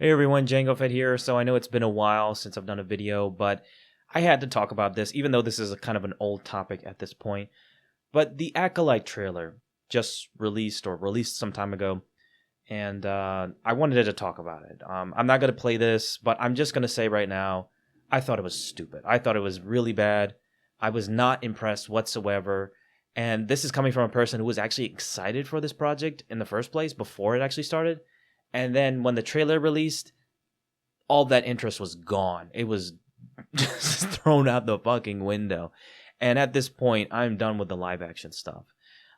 Hey everyone, Django Fett here. So I know it's been a while since I've done a video, but I had to talk about this, even though this is a kind of an old topic at this point. But the Acolyte trailer just released some time ago, and I wanted to talk about it. I'm not going to play this, but I'm just going to say right now, I thought it was stupid. I thought it was really bad. I was not impressed whatsoever. And this is coming from a person who was actually excited for this project in the first place before it actually started. And then when the trailer released, all that interest was gone. It was just thrown out the fucking window. And at this point, I'm done with the live action stuff.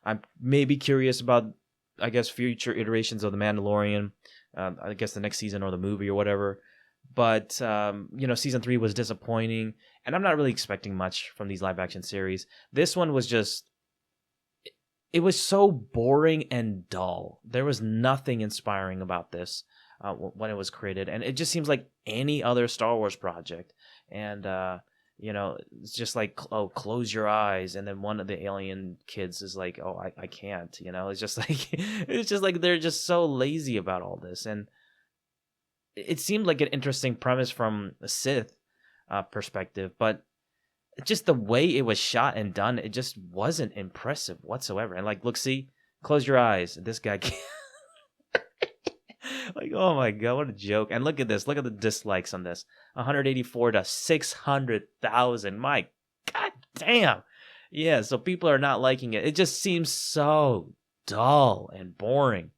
I'm maybe curious about, I guess, future iterations of The Mandalorian. I guess the next season or the movie or whatever. But, season 3 was disappointing. And I'm not really expecting much from these live action series. This one was just... It was so boring and dull. There was nothing inspiring about this when it was created. And it just seems like any other Star Wars project. And, it's just like, oh, close your eyes. And then one of the alien kids is like, oh, I can't. It's just like they're just so lazy about all this. And it seemed like an interesting premise from a Sith perspective. But just the way it was shot and done, it just wasn't impressive whatsoever. And look, see, close your eyes. This guy can't. Oh my god, what a joke. And look at this. Look at the dislikes on this. 184 to 600,000. My god damn. Yeah, so people are not liking it. It just seems so dull and boring.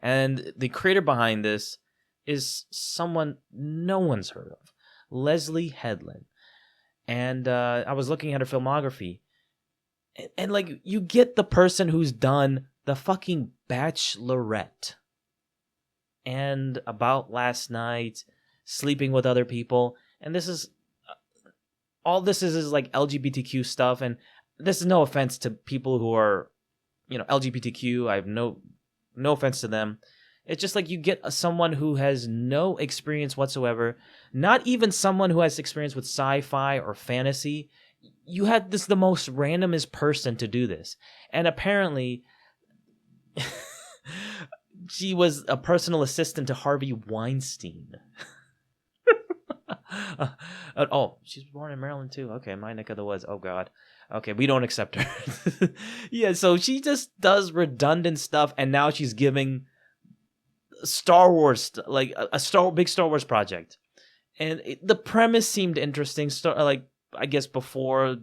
And the creator behind this is someone no one's heard of. Leslie Headland. And I was looking at her filmography. And you get the person who's done the fucking Bachelorette. And About Last Night, Sleeping with Other People. And this is... all this is like LGBTQ stuff. And this is no offense to people who are, LGBTQ. I have no offense to them. It's just like you get someone who has no experience whatsoever, not even someone who has experience with sci-fi or fantasy. You had the most randomest person to do this. And apparently, she was a personal assistant to Harvey Weinstein. Oh, she's born in Maryland too. Okay, my neck of the woods. Oh, God. Okay, we don't accept her. Yeah, so she just does redundant stuff, and now she's giving... Star Wars, like a big Star Wars project, and the premise seemed interesting. I guess before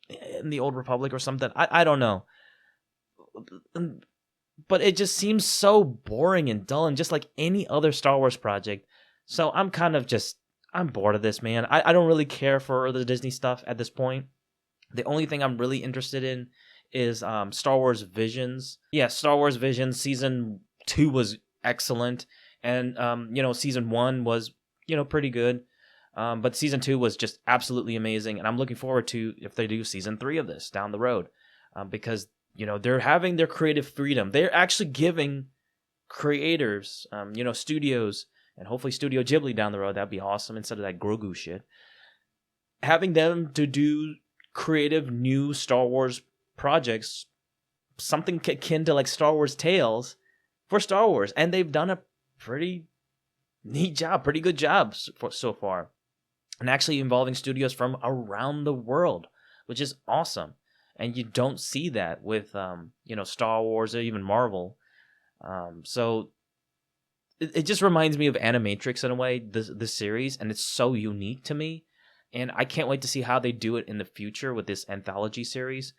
in the Old Republic or something. I don't know, but it just seems so boring and dull, and just like any other Star Wars project. So I'm bored of this, man. I don't really care for the Disney stuff at this point. The only thing I'm really interested in is Star Wars Visions. Yeah, Star Wars Visions season 2 was excellent, and season 1 was pretty good, but season 2 was just absolutely amazing, and I'm looking forward to if they do season 3 of this down the road, because they're having their creative freedom. They're actually giving creators, studios, and hopefully Studio Ghibli down the road. That'd be awesome, instead of that Grogu shit, having them to do creative new Star Wars projects, something akin to like Star Wars Tales for Star Wars, and they've done a pretty neat job, pretty good job so far, and actually involving studios from around the world, which is awesome. And you don't see that with Star Wars or even Marvel. So it just reminds me of Animatrix in a way, this series, and it's so unique to me, and I can't wait to see how they do it in the future with this anthology series.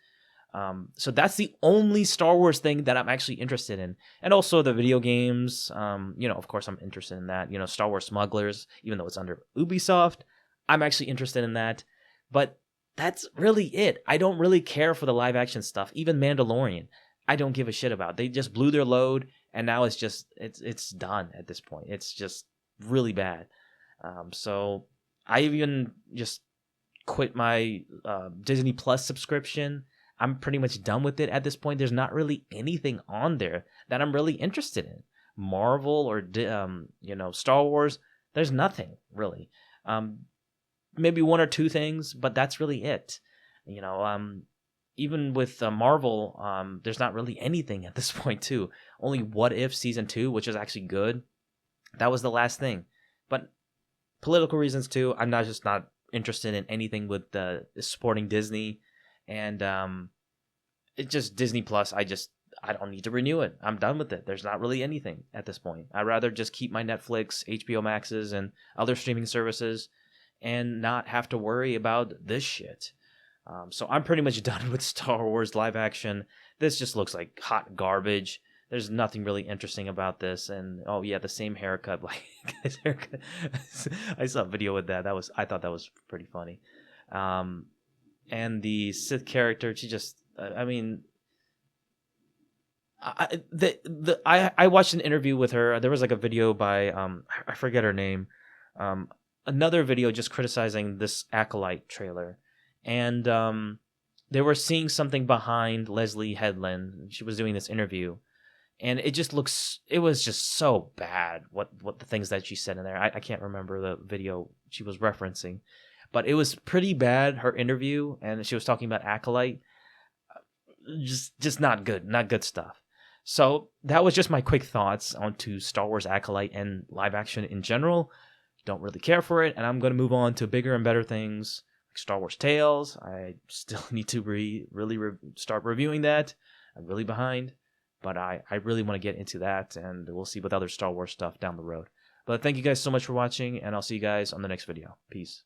So that's the only Star Wars thing that I'm actually interested in. And also the video games, of course I'm interested in that. Star Wars Smugglers, even though it's under Ubisoft, I'm actually interested in that. But that's really it. I don't really care for the live action stuff. Even Mandalorian, I don't give a shit about. They just blew their load, and now it's done at this point. It's just really bad. So I even just quit my Disney Plus subscription. I'm pretty much done with it at this point. There's not really anything on there that I'm really interested in. Marvel or Star Wars, there's nothing really. Maybe one or two things, but that's really it. Even with Marvel, there's not really anything at this point too. Only What If season 2, which is actually good. That was the last thing. But political reasons too. I'm not interested in anything with supporting Disney, and it just Disney Plus. I don't need to renew it. I'm done with it. There's not really anything at this point. I'd rather just keep my Netflix, HBO Maxes, and other streaming services, and not have to worry about this shit. So I'm pretty much done with Star Wars live action. This just looks like hot garbage. There's nothing really interesting about this, and oh yeah, the same haircut. Like his haircut. I saw a video with that. I thought that was pretty funny. And the Sith character, she just, I mean, I watched an interview with her. There was like a video by I forget her name. Another video just criticizing this Acolyte trailer, and they were seeing something behind Leslie Headland. She was doing this interview. And it was just so bad what the things that she said in there. I can't remember the video she was referencing, but it was pretty bad, her interview, and she was talking about Acolyte. Just not good stuff. So that was just my quick thoughts onto Star Wars Acolyte and live action in general. Don't really care for it, and I'm going to move on to bigger and better things like Star Wars Tales. I still need to start reviewing that. I'm really behind. But I really want to get into that, and we'll see with other Star Wars stuff down the road. But thank you guys so much for watching, and I'll see you guys on the next video. Peace.